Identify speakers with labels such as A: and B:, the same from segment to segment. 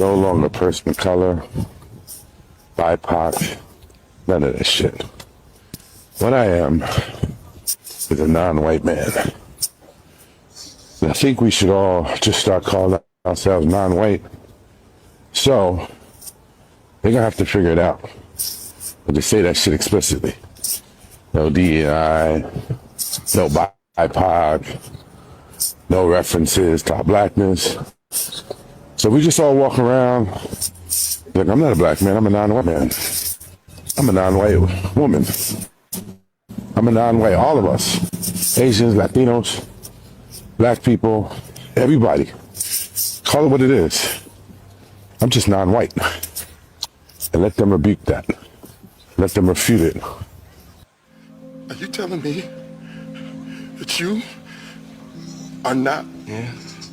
A: No longer person of color, BIPOC, none of that shit. What I am is a non-white man. And I think we should all just start calling ourselves non-white. So they're gonna have to figure it out. But they say that shit explicitly. No DEI, no BIPOC, no references to our blackness. So we just all walk around like, I'm not a black man, I'm a non-white man. I'm a non-white woman. I'm a non-white, all of us. Asians, Latinos, black people, everybody. Call it what it is. I'm just non-white. And let them rebuke that. Let them refute it.
B: Are you telling me that you are not?
C: Yeah,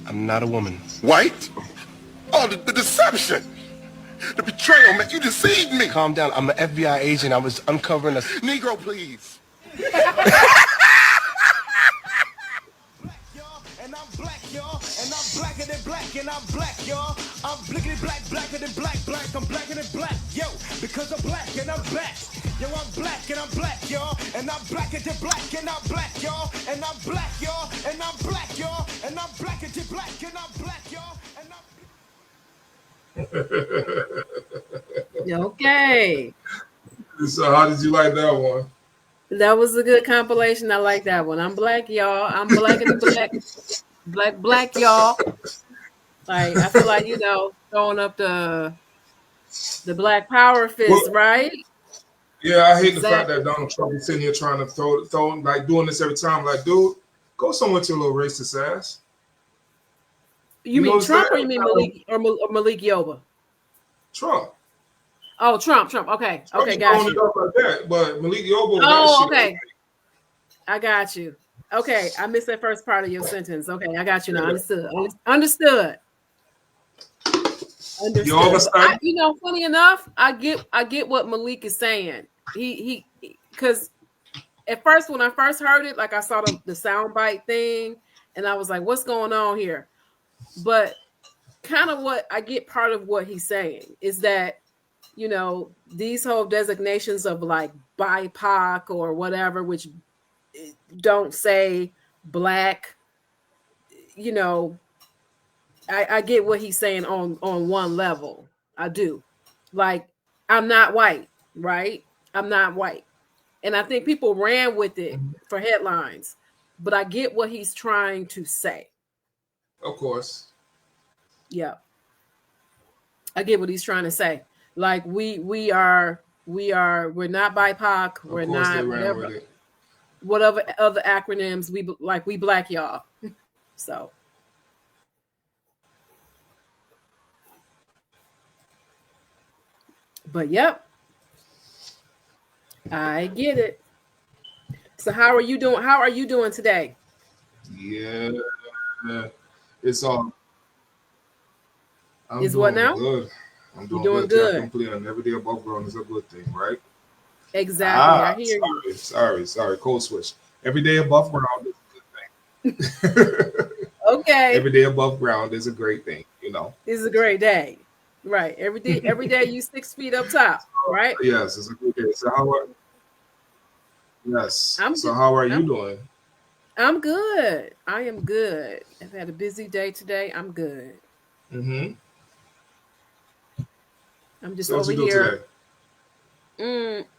C: I'm not a woman.
B: White? Oh, the deception. The betrayal, man. You deceived me.
C: Calm down. I'm an FBI agent. I was uncovering a...
B: Negro, please.
D: And I'm black, y'all. And I'm blacker than black. And I'm black, y'all. I'm blickety black, blacker than black, black. I'm blacker than black, yo. Because I'm black and I'm black. Yo, I'm black and I'm black, y'all. And I'm blacker than black. And I'm black, y'all. And I'm black, y'all. And I'm black, y'all. And I'm blacker than black. And I'm black, y'all. And I'm...
E: Okay.
F: So how did you like that one?
E: That was a good compilation. I like that one. I'm black, y'all. I'm black and black, y'all. Like, I feel like, throwing up the black power fist, right?
F: Yeah, I hate the fact that Donald Trump is sitting here trying to throw like doing this every time. Like, dude, go somewhere to a little racist ass.
E: You mean Trump or you mean Malik or Malik Yoba?
F: Trump.
E: Oh, Trump. Okay, okay, got you.
F: Like that, but Malik Yoba.
E: Oh, okay. I got you. Okay, I missed that first part of your sentence. Okay, I got you now. Understood. Funny enough, I get what Malik is saying. He because at first when I first heard it, like I saw the soundbite thing, and I was like, "What's going on here?" But kind of what I get, part of what he's saying is that these whole designations of like BIPOC or whatever, which don't say black, I get what he's saying on one level. I do. Like, I'm not white, right? I'm not white. And I think people ran with it for headlines, but I get what he's trying to say.
F: Of course.
E: Yeah. I get what he's trying to say. Like, we're not BIPOC, we're not whatever other acronyms, we black y'all. So but yep, I get it. So how are you doing today?
F: Yeah, it's all.
E: Is what now?
F: Good. I'm doing good. Complete on every day above ground is a good thing, right?
E: Exactly. I hear you.
F: Sorry. Code switch. Every day above ground is a good thing.
E: Okay.
F: Every day above ground is a great thing,
E: It's a great day. Right. Every day you 6 feet up top, right?
F: Yes, it's a good day. So how are you doing?
E: I'm good. I am good. I've had a busy day today. I'm good.
F: Mm-hmm.
E: I'm just over here.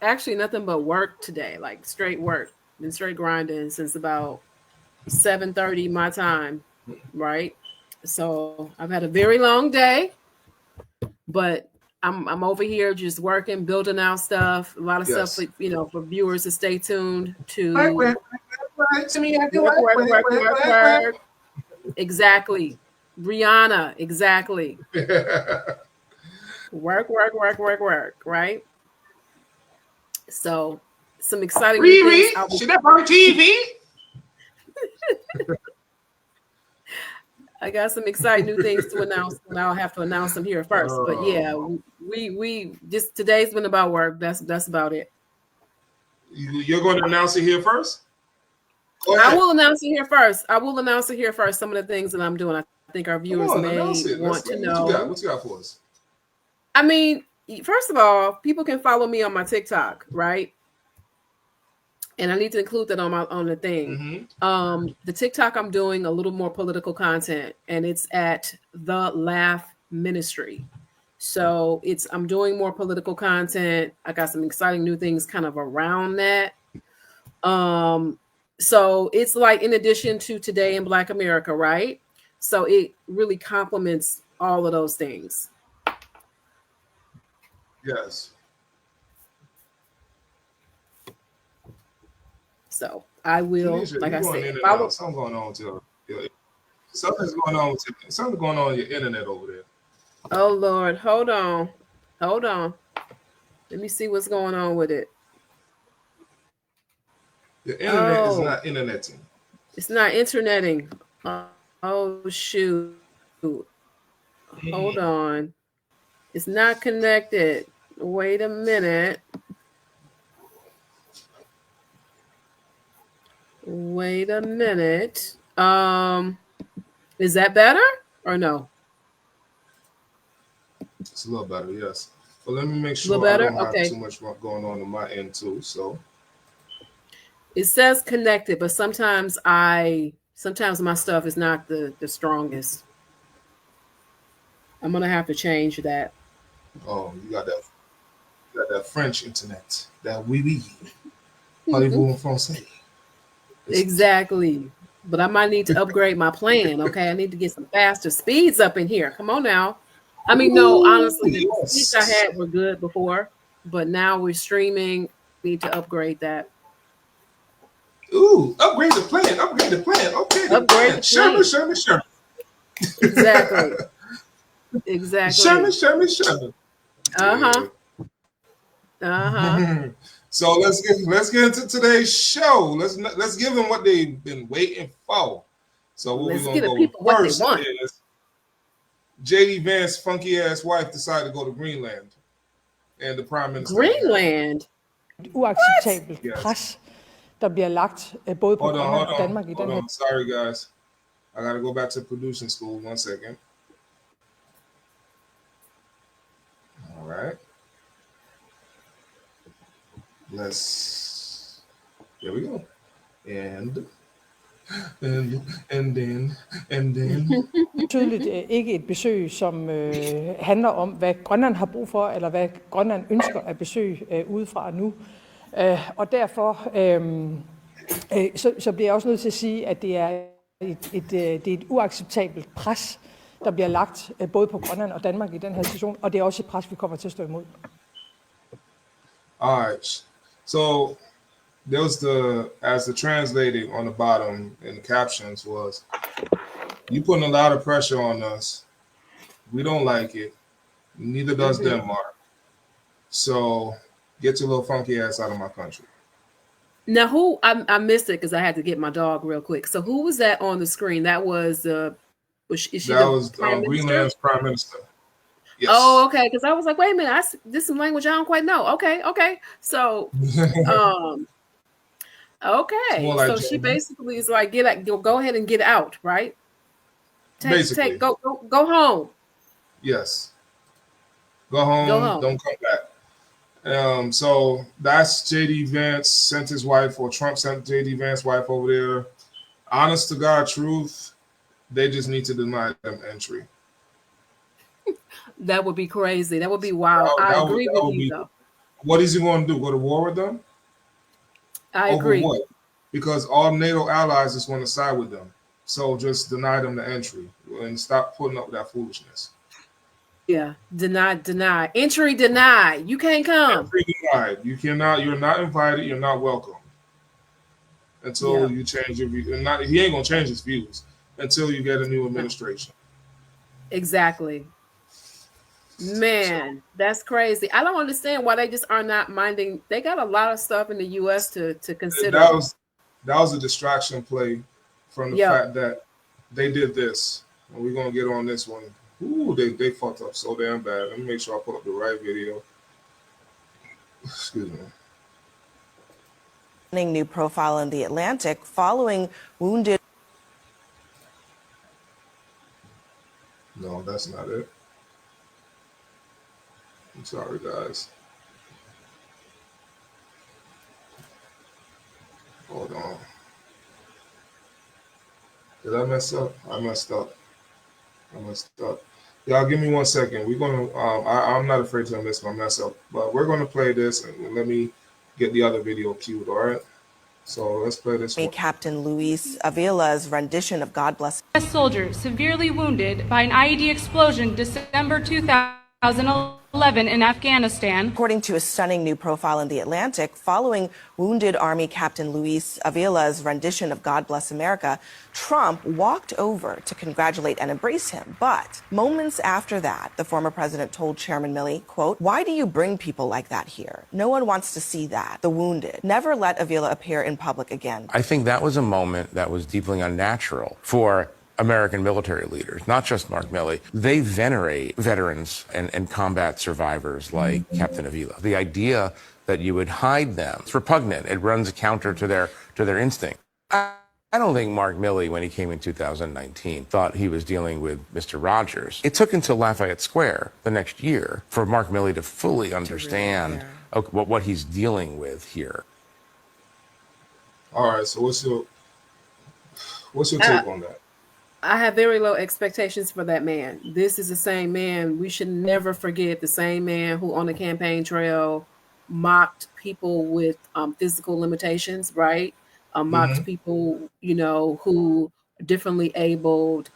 E: Actually, nothing but work today. Like straight work. Been straight grinding since about 7:30 my time, right? So I've had a very long day, but I'm over here just working, building out stuff. A lot of stuff, for viewers to stay tuned to. Work. Exactly, Rihanna. Exactly. Work, right? So, some exciting things.
F: Should that on TV?
E: I got some exciting new things to announce, and I'll have to announce them here first. But yeah, we just today's been about work. That's about it.
F: You're going to announce it here first?
E: I will announce it here first. Some of the things that I'm doing. I think our
F: Come
E: viewers
F: on,
E: may
F: announce it.
E: want to
F: What you got?
E: know.
F: What you got for us?
E: I mean, first of all, people can follow me on my TikTok, right? And I need to include that on the thing. The TikTok, I'm doing a little more political content, and it's at The Laugh Ministry. So I'm doing more political content. I got some exciting new things kind of around that. So it's like in addition to Today in Black America, right? So it really complements all of those things.
F: Yes.
E: So I will,
F: Tanisha,
E: like
F: you
E: I
F: going
E: said,
F: in and out. Something's going on with something's going on with something's going on with your internet over there.
E: Oh Lord, hold on. Let me see what's going on with it.
F: Your internet is not interneting.
E: It's not interneting. Oh shoot. Hold on. It's not connected. Wait a minute. Is that better or no?
F: It's a little better, yes. But let me make
E: A
F: sure
E: little
F: I
E: better?
F: don't have
E: Okay.
F: too much going on my end too. So
E: It says connected, but sometimes my stuff is not the strongest. I'm gonna have to change that.
F: oh, you got that French internet. That oui. Parlez-vous en français?
E: Exactly. But I might need to upgrade my plan. Okay. I need to get some faster speeds up in here. Come on now. I mean, no, honestly, the speeds I had were good before, but now we're streaming. Need to upgrade that.
F: Ooh, upgrade the plan. Okay, the
E: Upgrade
F: plan.
E: the plan.
F: Sherman.
E: Exactly.
F: Sherman. So let's get into today's show. Let's give them what they've been waiting for. So what
E: Let's
F: we're
E: give
F: gonna
E: the
F: go
E: people what they
F: first
E: want.
F: is JD Vance's funky ass wife decided to go to Greenland, and the prime minister.
E: Greenland.
G: Uacceptabelt pres, der bliver lagt både på Grønland og Danmark i den her.
F: Sorry guys, I gotta go back to producing school. 1 second. All right. Here we go. And then.
G: Tydeligt ikke et besøg, som handler om, hvad Grønland har brug for, eller hvad Grønland ønsker at besøge udefra nu. Og derfor så bliver jeg også nødt til at sige, at det er et uacceptabelt pres, der bliver lagt både på Grønland og Danmark i den her situation, og det er også et pres, vi kommer til at stå imod.
F: All right. So there was as the translating on the bottom in the captions was, you putting a lot of pressure on us. We don't like it. Neither does Denmark. So get your little funky ass out of my country.
E: Now, I missed it because I had to get my dog real quick. So who was that on the screen? That was
F: Greenland's prime minister. Yes.
E: Oh, okay. Because I was like, wait a minute, this is some language I don't quite know. Okay. So, okay.
F: Like
E: so she basically is like, go ahead and get out, right? Go home.
F: Yes. Go home. Don't come back. So that's JD Vance sent his wife, or Trump sent JD Vance's wife over there. Honest to God truth, they just need to deny them entry.
E: That would be crazy. That would be wild. I agree with you, though.
F: What is he going to do? Go to war with them?
E: I agree.
F: What? Because all NATO allies just want to side with them. So just deny them the entry and stop putting up with that foolishness.
E: Yeah, deny. Entry denied. You can't come.
F: Entry denied. You cannot. You're not invited. You're not welcome until you change your view. He ain't gonna change his views until you get a new administration.
E: Exactly. Man, that's crazy. I don't understand why they just are not minding. They got a lot of stuff in the U.S. to consider.
F: That was a distraction play from the fact that they did this. And we're gonna get on this one. Ooh, they fucked up so damn bad. Let me make sure I pull up the right video. Excuse me.
H: New profile in the Atlantic following wounded.
F: No, that's not it. I'm sorry, guys. Hold on. Did I mess up? I messed up. Y'all give me 1 second. We're gonna I'm not afraid to admit my mess up, but we're gonna play this and let me get the other video queued, all right? So let's play this one.
H: Captain Luis Avila's rendition of God Bless.
I: A soldier severely wounded by an IED explosion December 2011 in Afghanistan.
H: According to a stunning new profile in The Atlantic, following wounded Army Captain Luis Avila's rendition of God Bless America, Trump walked over to congratulate and embrace him. But moments after that, the former president told Chairman Milley, quote, "Why do you bring people like that here? No one wants to see that. The wounded. Never let Avila appear in public again."
J: I think that was a moment that was deeply unnatural for American military leaders, not just Mark Milley. They venerate veterans and combat survivors like Captain Avila. The idea that you would hide them, it's repugnant. It runs counter to their instinct. I don't think Mark Milley, when he came in 2019, thought he was dealing with Mr. Rogers. It took until Lafayette Square the next year for Mark Milley to fully understand what he's dealing with here.
F: All right, so what's your take on that?
E: I have very low expectations for that man. This is the same man. We should never forget the same man who on the campaign trail mocked people with physical limitations, right? Mocked people, who are differently abled.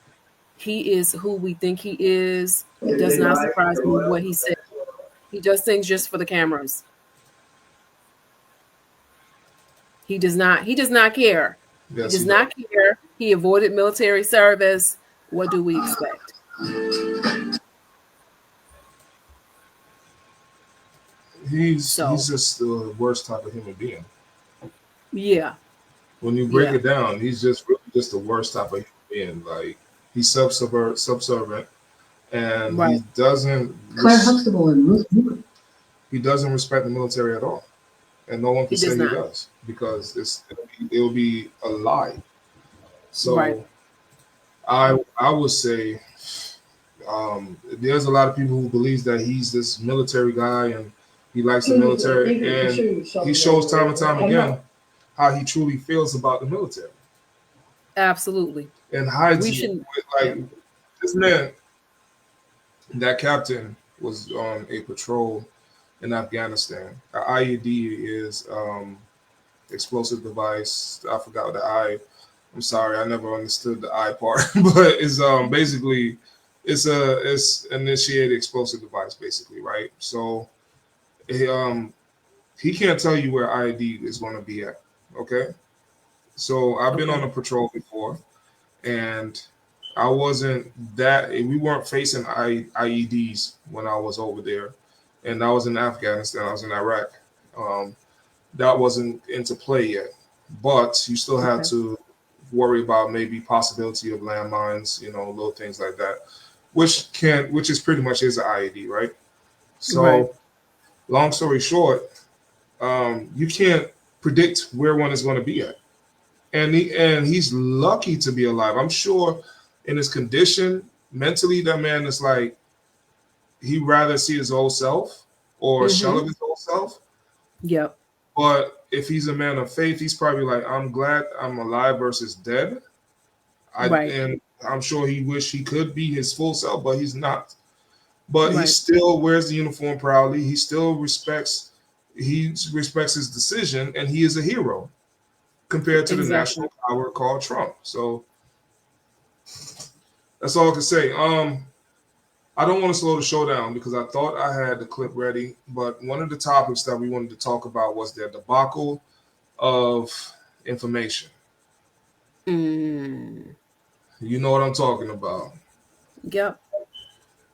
E: He is who we think he is. It does not surprise me what he said. He does things just for the cameras. He does not care.
F: Yes,
E: he does not care. He avoided military service. What do we expect?
F: He's just the worst type of human being.
E: Yeah.
F: When you break it down, he's just really just the worst type of human being. Like, he's subservient, and he doesn't. He doesn't respect the military at all, and no one can say he does, because it will be a lie. So, I would say there's a lot of people who believes that he's this military guy and he likes the military, and he shows time and time again how he truly feels about the military.
E: Absolutely.
F: And hides it. Like, this man, that captain, was on a patrol in Afghanistan. An IED is explosive device. I forgot the I. I'm sorry, I never understood the I part, but it's basically it's initiated explosive device, basically, right? So he can't tell you where IED is going to be at. Okay, so I've been on a patrol before, and I wasn't that. We weren't facing IEDs when I was over there, and I was in Afghanistan. I was in Iraq. That wasn't into play yet, but you still have to worry about maybe possibility of landmines, little things like that, which is pretty much is an IED, right? So, long story short, you can't predict where one is going to be at, and he's lucky to be alive. I'm sure in his condition mentally, that man is like, he'd rather see his old self or a shell of his old self.
E: Yep.
F: But if he's a man of faith, he's probably like, I'm glad I'm alive versus dead. And I'm sure he wish he could be his full self, but he's not. But he still wears the uniform proudly. He still respects his decision, and he is a hero compared to the national power called Trump. So that's all I can say. I don't want to slow the show down because I thought I had the clip ready, but one of the topics that we wanted to talk about was the debacle of information. You know what I'm talking about.
E: Yep.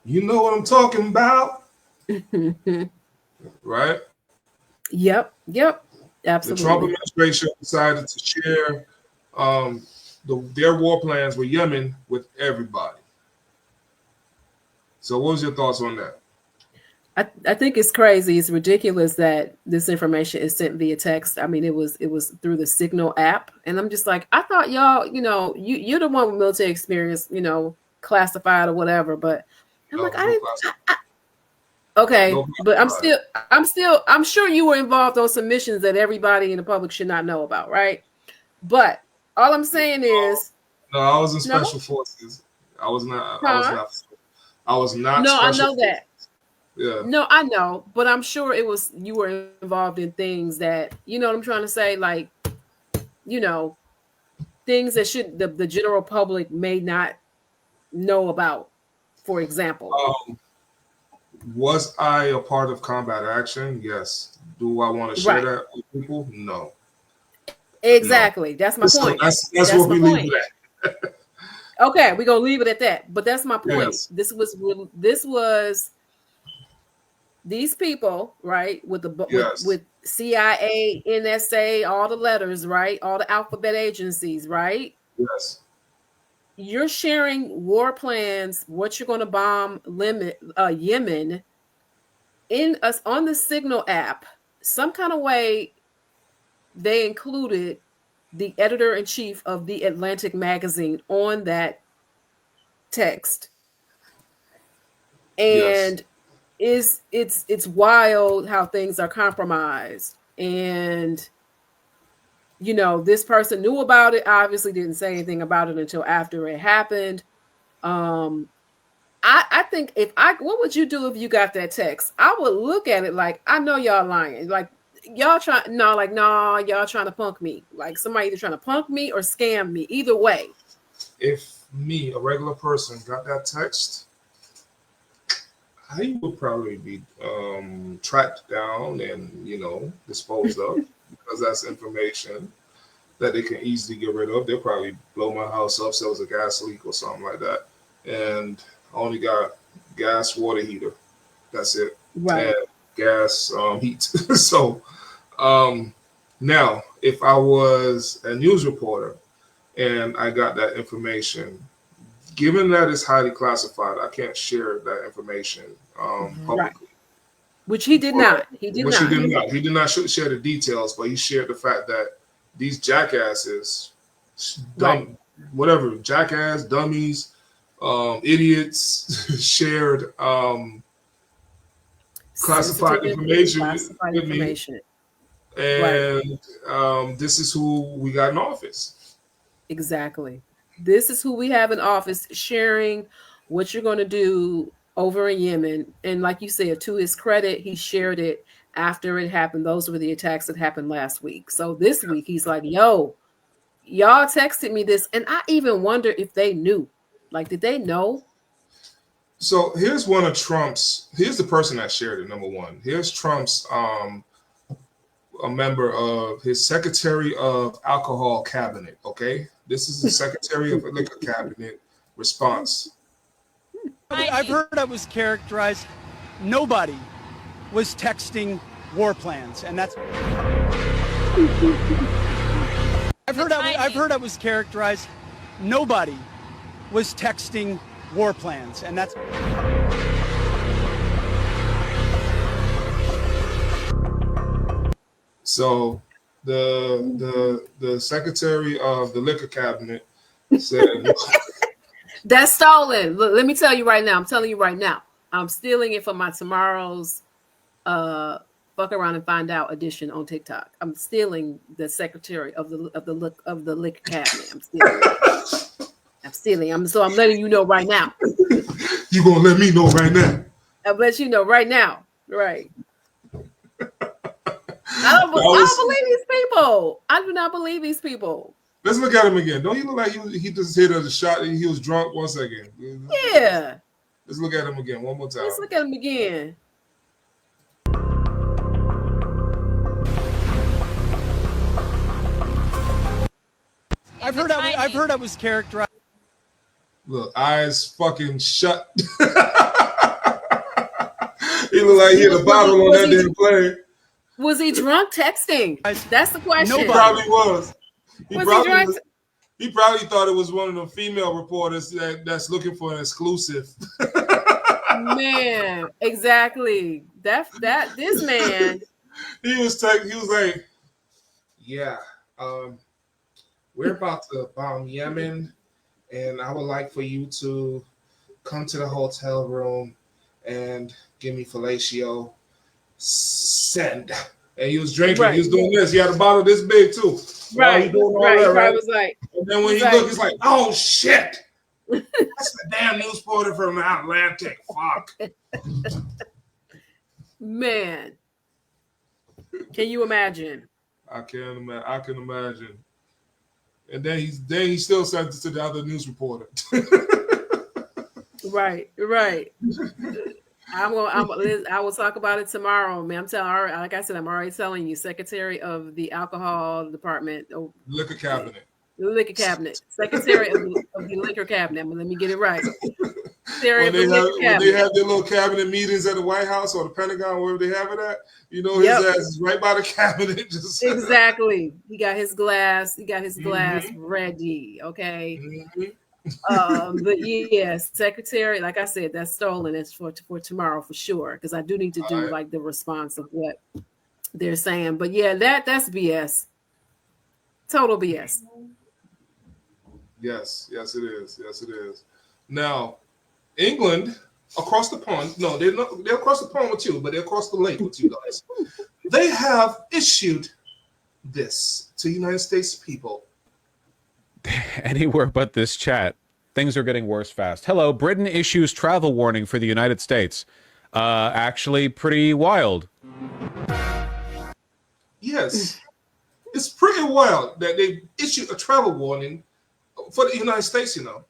F: You know what I'm talking about. Right?
E: Yep. Absolutely.
F: The Trump administration decided to share their war plans with Yemen with everybody. So what was your thoughts on that?
E: I think it's crazy. It's ridiculous that this information is sent via text. I mean, it was through the Signal app. And I'm just like, I thought y'all, you're the one with military experience, classified or whatever. But I'm
F: No,
E: like,
F: no
E: okay,
F: No
E: but
F: classified.
E: I'm sure you were involved on some missions that everybody in the public should not know about, right? But all I'm saying is,
F: No, I was in
E: no,
F: special forces. I was not. I was
E: huh?
F: not. I was not
E: No, I
F: special
E: know that.
F: forces. Yeah.
E: No, I know, but I'm sure you were involved in things that, you know what I'm trying to say, like, you know, things that the general public may not know about, for example.
F: Was I a part of combat action? Yes. Do I want to share
E: Right.
F: that with people? No.
E: Exactly.
F: No.
E: That's my
F: So
E: point.
F: that's
E: That's
F: what
E: my
F: we
E: point.
F: leave it at.
E: Okay, we're gonna leave it at that. But that's my point.
F: Yes.
E: This was these people, right?
F: Yes.
E: With CIA, NSA, all the letters, right? All the alphabet agencies, right?
F: Yes.
E: You're sharing war plans, what you're going to bomb Yemen in us on the Signal app. Some kind of way they included the editor-in-chief of the Atlantic magazine on that text.
F: Yes.
E: And it's wild how things are compromised. And you know, this person knew about it, obviously didn't say anything about it until after it happened. I think what would you do if you got that text? I would look at it like, I know y'all lying. Like y'all y'all trying to punk me. Like somebody either trying to punk me or scam me. Either way.
F: If me, a regular person, got that text, I would probably be tracked down and, disposed of because that's information that they can easily get rid of. They'll probably blow my house up, so it was a gas leak or something like that. And I only got gas water heater. That's it.
E: Right.
F: And gas heat. So now, if I was a news reporter and I got that information, given that it's highly classified, I can't share that information publicly.
E: Right. Which he did not. He did not.
F: He did not share the details, but he shared the fact that these jackasses, jackass, dummies, idiots, shared classified information with me. And this is who we got in office.
E: Exactly. This is who we have in office sharing what you're going to do over in Yemen. And like you said, to his credit, he shared it after it happened. Those were the attacks that happened last week. So this week, he's like, yo, y'all texted me this. And I even wonder if they knew. Like, did they know?
F: So here's here's the person that shared it, number one. Here's Trump's a member of his Secretary of Alcohol Cabinet, okay? This is the Secretary of Liquor Cabinet response.
K: I've heard I was characterized, nobody was texting war plans, and that's... I've heard I was characterized, nobody was texting war plans, and that's...
F: So the Secretary of the Liquor Cabinet said...
E: That's stolen. Look, let me tell you right now. I'm telling you right now. I'm stealing it for my tomorrow's fuck around and find out edition on TikTok. I'm stealing the Secretary of the Liquor Cabinet. I'm stealing. So I'm letting you know right now.
F: You gonna let me know right now?
E: I'll let you know right now. Right. I don't believe these people. I do not believe these people.
F: Let's look at him again. Don't he look like he just hit a shot and he was drunk? 1 second.
E: Yeah.
F: Let's look at him again one more time.
E: Let's look at him again.
K: I've heard I was characterized.
F: Look, eyes fucking shut. He looked like he had a bottle on that damn plane.
E: Was he drunk texting? That's the question.
F: He probably was. He
E: drunk?
F: He probably thought it was one of the female reporters that's looking for an exclusive.
E: Man, exactly. This man.
F: He was like, yeah, we're about to bomb Yemen, and I would like for you to come to the hotel room and give me fellatio. Send. And he was drinking.
E: Right.
F: He was doing this. He had a bottle this big too.
E: Right.
F: He doing all
E: Right.
F: that,
E: He
F: right?
E: probably was like,
F: And then when he
E: like-
F: looked, he's like, "Oh shit! That's the damn news reporter from the Atlantic." Fuck.
E: man, can you imagine?
F: I can imagine. And then he still sent it to the other news reporter.
E: Right. I will talk about it tomorrow, man. Like I said, I'm already telling you, Secretary of the Alcohol Department,
F: Liquor cabinet.
E: the Liquor Cabinet, Secretary of the Liquor Cabinet. Let me get it right. Secretary of the Liquor
F: When
E: Cabinet.
F: they have their little cabinet meetings at the White House or the Pentagon, wherever they have it at, his ass is right by the cabinet. Just
E: Exactly. He got his glass. Ready. Okay. But yes, Secretary, like I said, that's stolen. It's for tomorrow for sure, because I do need to do like the response of what they're saying. But yeah, that's BS. Total BS.
F: Yes, it is. Now, England across the pond. No, they're across the pond with you, but they're across the lake with you guys. They have issued this to United States people.
L: Anywhere but this chat. Things are getting worse fast. Hello, Britain issues travel warning for the United States. Actually pretty wild.
F: Yes. It's pretty wild that they issued a travel warning for the United States, So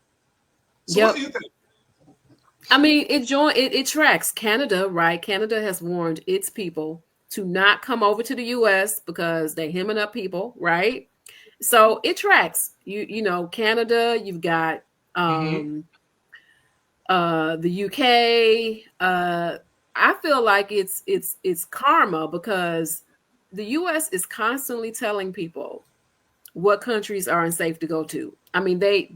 F: what do you think?
E: I mean, it tracks Canada, right? Canada has warned its people to not come over to the US because they're hemming up people, right? So it tracks. You know, Canada, you've got the UK. I feel like it's karma, because the US is constantly telling people what countries are unsafe to go to. I mean, they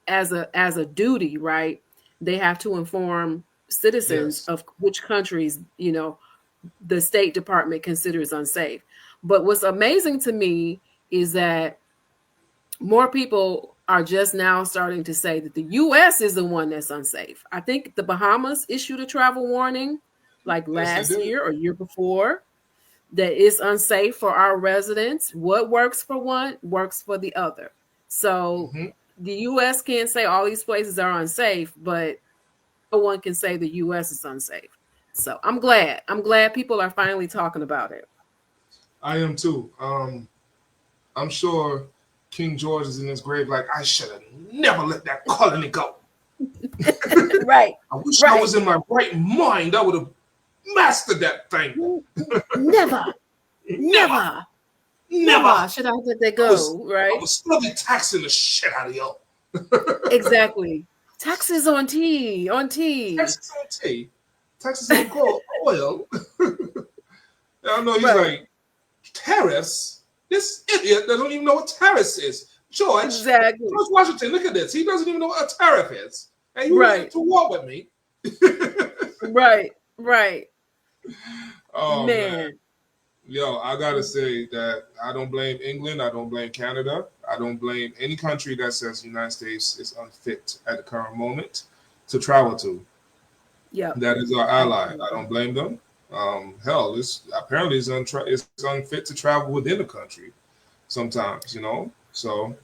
E: as a duty, right? They have to inform citizens of which countries, the State Department considers unsafe. But what's amazing to me is that more people are just now starting to say that the U.S. is the one that's unsafe. I think the Bahamas issued a travel warning like last year or year before that it's unsafe for our residents. What works for one works for the other. So the U.S. can't say all these places are unsafe, but no one can say the U.S. is unsafe. So I'm glad people are finally talking about it.
F: I am too. I'm sure King George is in his grave like, I should have never let that colony go.
E: Right.
F: I wish I was in my right mind. I would have mastered that thing.
E: Never should I let that go, right?
F: I was still be taxing the shit out of y'all.
E: Exactly. Taxes on tea.
F: Taxes on tea. Taxes on gold, oil. I know he's like, tariffs? This idiot doesn't even know what tariffs is. George Washington, look at this. He doesn't even know what a tariff is. And you went to war with me.
E: Right.
F: Oh, man. Yo, I got to say that I don't blame England. I don't blame Canada. I don't blame any country that says the United States is unfit at the current moment to travel to.
E: Yeah.
F: That is our ally. I don't blame them. Hell, it's unfit to travel within the country sometimes, So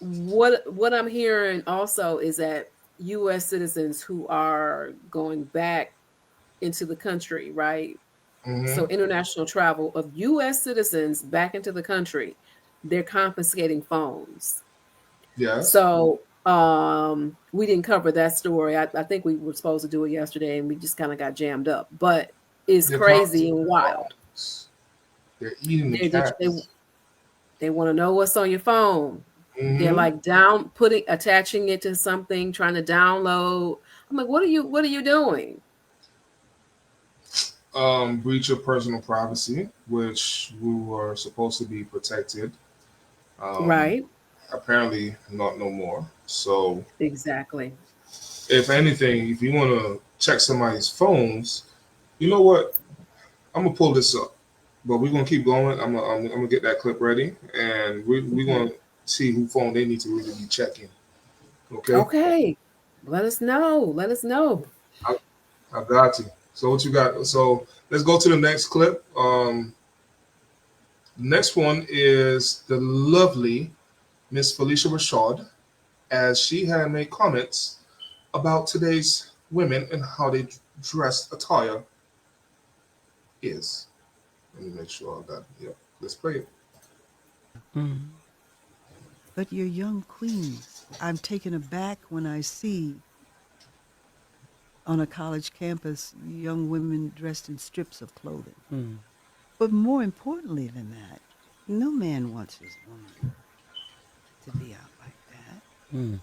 E: what I'm hearing also is that U.S. citizens who are going back into the country, right? So international travel of U.S. citizens back into the country, they're confiscating phones.
F: Yeah.
E: So we didn't cover that story. I think we were supposed to do it yesterday, and we just kind of got jammed up. But it's crazy and wild.
F: They're eating the cats.
E: They want to know what's on your phone. They're like attaching it to something, trying to download. I'm like, what are you doing?
F: Breach of personal privacy, which we were supposed to be protected.
E: Right.
F: Apparently not no more. So
E: exactly.
F: If anything, if you want to check somebody's phones, you know what? I'm gonna pull this up, but we're gonna keep going. I'm gonna get that clip ready, and we're gonna see who phone they need to really be checking. Okay.
E: Let us know. Let us know.
F: I got you. So what you got? So let's go to the next clip. Next one is the lovely Miss Felicia Rashad, as she had made comments about today's women and how they dress attire is. Let me make sure that, yeah, let's play it.
M: But you're young queens. I'm taken aback when I see on a college campus young women dressed in strips of clothing. But more importantly than that, no man wants his woman to be out like that.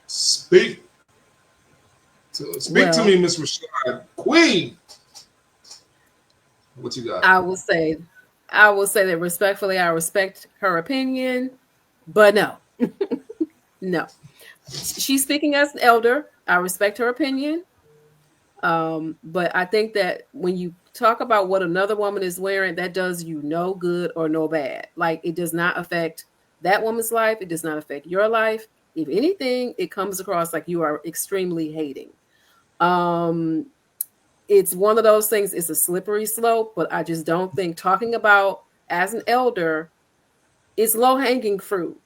F: Speak to me, Miss Rashad, Queen. What you got?
E: I will say that respectfully, I respect her opinion, but no, no. She's speaking as an elder. I respect her opinion. But I think that when you talk about what another woman is wearing, that does you no good or no bad. Like, it does not affect that woman's life. It does not affect your life. If anything, it comes across like you are extremely hating. It's one of those things, it's a slippery slope, but I just don't think talking about as an elder is low-hanging fruit.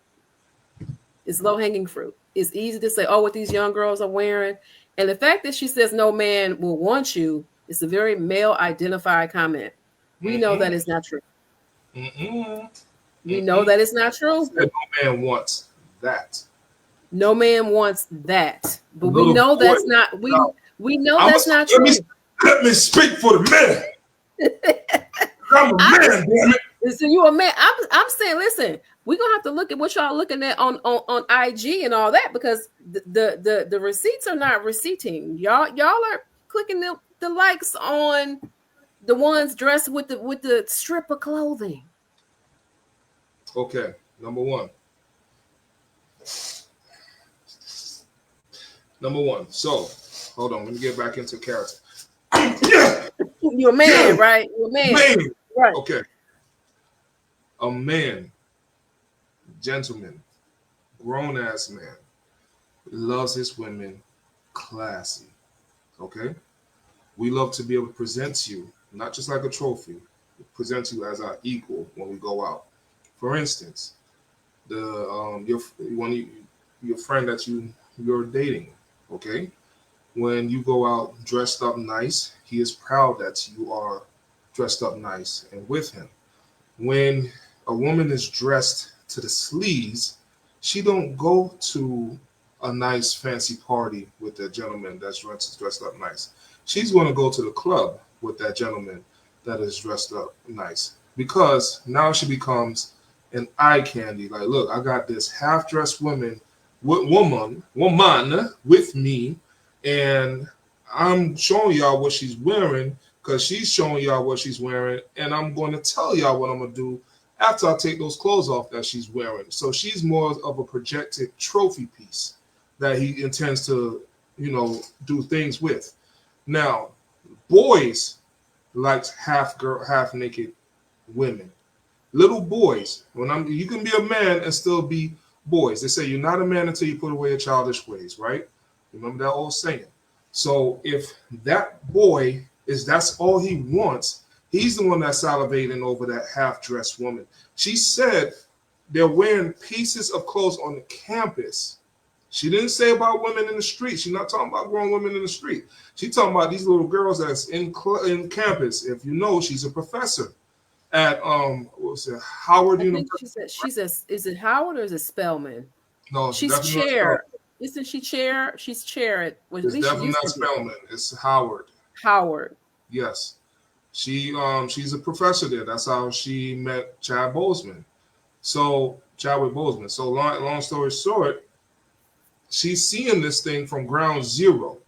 E: It's low-hanging fruit. It's easy to say, oh, what these young girls are wearing. And the fact that she says no man will want you is a very male-identified comment. We know that is not true. We know that it's not true.
F: No man wants that.
E: No man wants that. But we know that's not, we know that's not true.
F: Let me speak for the man. I'm a man, damn it.
E: Listen, you a man. I'm saying, listen, we're gonna have to look at what y'all looking at on IG and all that, because the receipts are not receipting. Y'all are clicking the likes on the ones dressed with the strip of clothing.
F: Okay, number one. So, hold on, let me get back into character.
E: You're a man, right? You're a man. Right.
F: Okay. A man, gentleman, grown-ass man, loves his women classy. Okay? We love to be able to present you, not just like a trophy, present you as our equal when we go out. For instance, your friend that you're dating, okay? When you go out dressed up nice, he is proud that you are dressed up nice and with him. When a woman is dressed to the sleeves, she don't go to a nice fancy party with a gentleman that's dressed up nice. She's going to go to the club with that gentleman that is dressed up nice, because now she becomes an eye candy. Like, look, I got this half-dressed woman with me, and I'm showing y'all what she's wearing because she's showing y'all what she's wearing, and I'm going to tell y'all what I'm going to do after I take those clothes off that she's wearing. So she's more of a projected trophy piece that he intends to, do things with. Now, boys like half naked women. Little boys, you can be a man and still be boys. They say you're not a man until you put away your childish ways, right? Remember that old saying. So if that boy that's all he wants, he's the one that's salivating over that half-dressed woman. She said they're wearing pieces of clothes on the campus. She didn't say about women in the street. She's not talking about grown women in the street. She's talking about these little girls that's in campus. If you know, she's a professor at Howard University.
E: Is it Howard or is it Spelman?
F: No,
E: she's chair. Isn't she chair? She's chair at. Well,
F: it's definitely not Spelman. It's Howard.
E: Howard.
F: Yes, she's a professor there. That's how she met Chadwick Boseman. So long story short, she's seeing this thing from ground zero,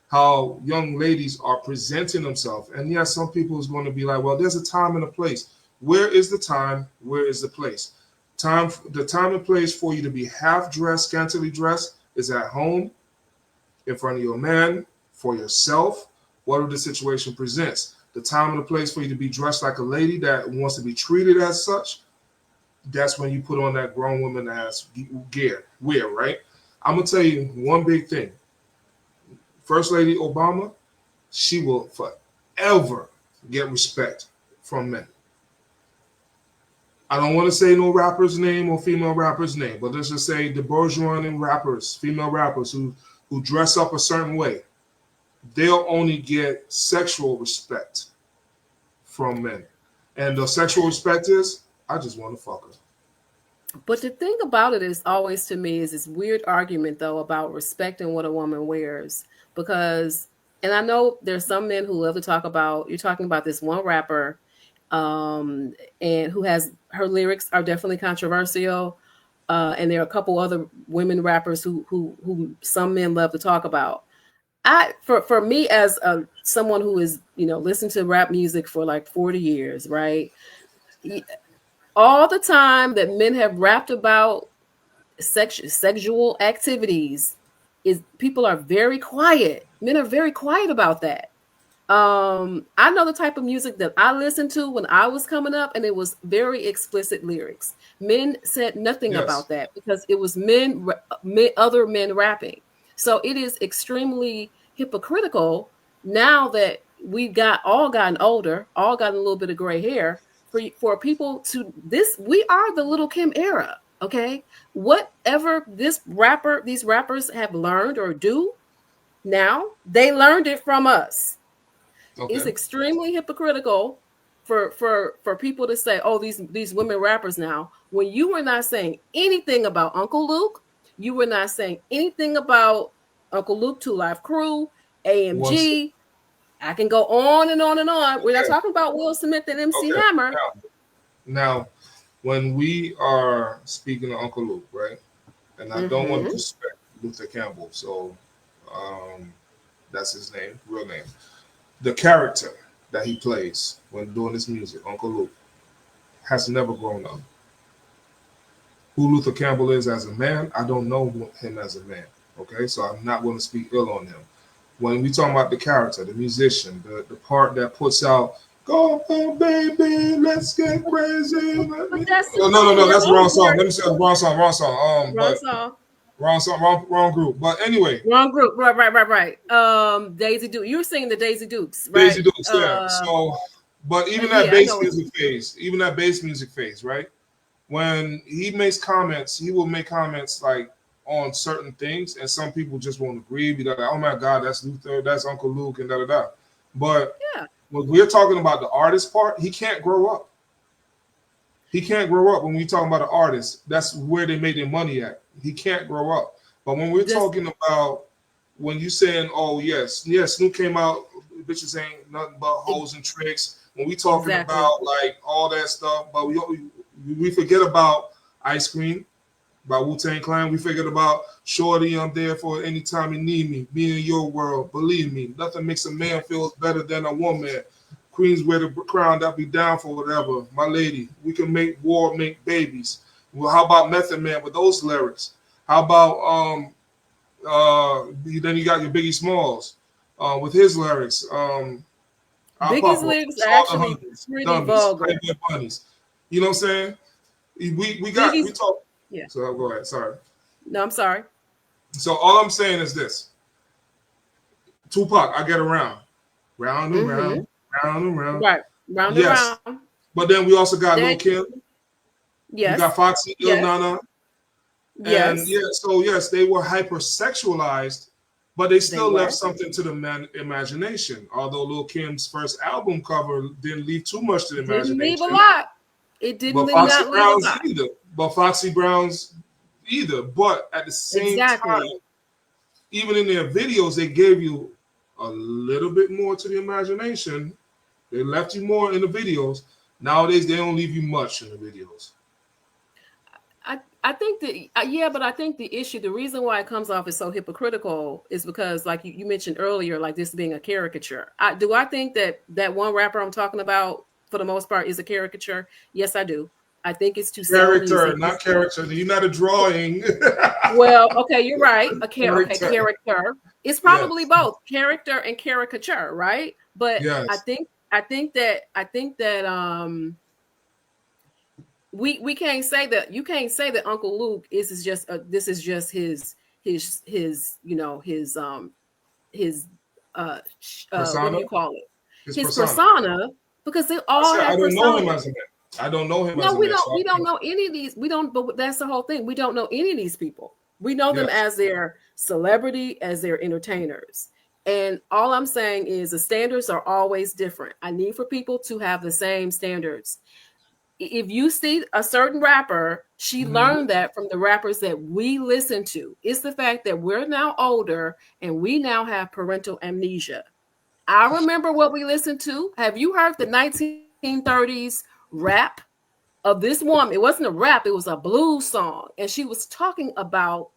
F: how young ladies are presenting themselves. And yes, some people is going to be like, well, there's a time and a place. Where is the time? Where is the place? The time and place for you to be half-dressed, scantily dressed is at home, in front of your man, for yourself, whatever the situation presents. The time and the place for you to be dressed like a lady that wants to be treated as such, that's when you put on that grown woman ass wear, right? I'm gonna tell you one big thing. First Lady Obama, she will forever get respect from men. I don't want to say no rapper's name or female rapper's name, but let's just say the bourgeois rappers, female rappers who dress up a certain way, they'll only get sexual respect from men. And the sexual respect is, I just want to fuck her.
E: But the thing about it is always to me is this weird argument though about respecting what a woman wears. Because, and I know there's some men who love to talk about, you're talking about this one rapper and who has, her lyrics are definitely controversial. And there are a couple other women rappers who some men love to talk about. For me as someone who is, listened to rap music for like 40 years, right? All the time that men have rapped about sexual activities is people are very quiet. Men are very quiet about that. I know the type of music that I listened to when I was coming up, and it was very explicit lyrics. Men said nothing about that because it was other men rapping. So it is extremely hypocritical now that we've all gotten older, all gotten a little bit of gray hair, for people to we are the Little Kim era. Okay, whatever these rappers have learned or do now, they learned it from us. Okay. It's extremely hypocritical for people to say, oh, these women rappers now, when you were not saying anything about Uncle Luke, you were not saying anything about Uncle Luke, Two Live Crew, AMG. I can go on and on and on. We're not talking about Will Smith and MC Hammer.
F: Now, when we are speaking of Uncle Luke, right? And I don't want to disrespect Luther Campbell, so that's his name, real name. The character that he plays when doing his music, Uncle Luke, has never grown up. Who Luther Campbell is as a man, I don't know him as a man. Okay, so I'm not going to speak ill on him. When we talk about the character, the musician, the part that puts out, go on, baby, let's get crazy. No, that's the wrong song. Let me say wrong song. Wrong group. But anyway.
E: Wrong group. Right. Daisy Duke. You were singing the Daisy Dukes, right?
F: Daisy Dukes, yeah. So, but even that bass music phase, right? When he makes comments, he will make comments like on certain things, and some people just won't agree. Be like, oh my God, that's Luther, that's Uncle Luke, and da. But when we're talking about the artist part, he can't grow up. He can't grow up when we're talking about an artist. That's where they made their money at. He can't grow up. But when we're talking about, when you saying, oh, yes, Snoop came out, bitches ain't nothing but hoes and tricks. When we talking about like all that stuff, but we forget about Ice Cream, by Wu-Tang Clan. We forget about Shorty, I'm there for any time you need me. Be in your world, believe me. Nothing makes a man feel better than a woman. Queens wear the crown, that be down for whatever. My lady, we can make war, make babies. Well, how about Method Man with those lyrics? How about then you got your Biggie Smalls with his lyrics.
E: Biggie's lyrics are actually pretty vulgar.
F: You know what I'm saying? We talk. Yeah. So go ahead. Sorry.
E: No, I'm sorry.
F: So all I'm saying is this. Tupac, I get around. Round and round. Round and round.
E: Right. Round and round.
F: But then we also got Lil Kim.
E: Yes.
F: We got Foxy, Il Nana.
E: Yes.
F: And yes, they were hypersexualized, but they still left something to the imagination. Although Lil Kim's first album cover didn't leave too much to the imagination.
E: Didn't leave a lot. It didn't leave a lot.
F: But Foxy Brown's either. But at the same time, even in their videos, they gave you a little bit more to the imagination. They left you more in the videos. Nowadays, they don't leave you much in the videos.
E: I think that, but I think the issue, the reason why it comes off as so hypocritical is because, like you mentioned earlier, like this being a caricature. Do I think that one rapper I'm talking about, for the most part, is a caricature? Yes, I do. I think it's too
F: character, not character. You're not a drawing.
E: Well, okay, you're right. A character. It's probably both character and caricature, right? But I think that we can't say that. You can't say that Uncle Luke this is just his his what
F: Persona?
E: do you call it?
F: His
E: His
F: persona.
E: persona, because they all
F: I
E: have
F: don't know him
E: personas.
F: as a man. I don't know him as
E: No,
F: a
E: we
F: man.
E: don't.
F: So
E: We don't know any of these. We don't. But that's the whole thing. We don't know any of these people. We know them
F: Yes.
E: as their celebrity, as their entertainers. And all I'm saying is the standards are always different. I need for people to have the same standards. If you see a certain rapper, she learned that from the rappers that we listen to. It's the fact that we're now older and we now have parental amnesia. I remember what we listened to. Have you heard the 1930s rap of this woman? It wasn't a rap, it was a blues song. And she was talking about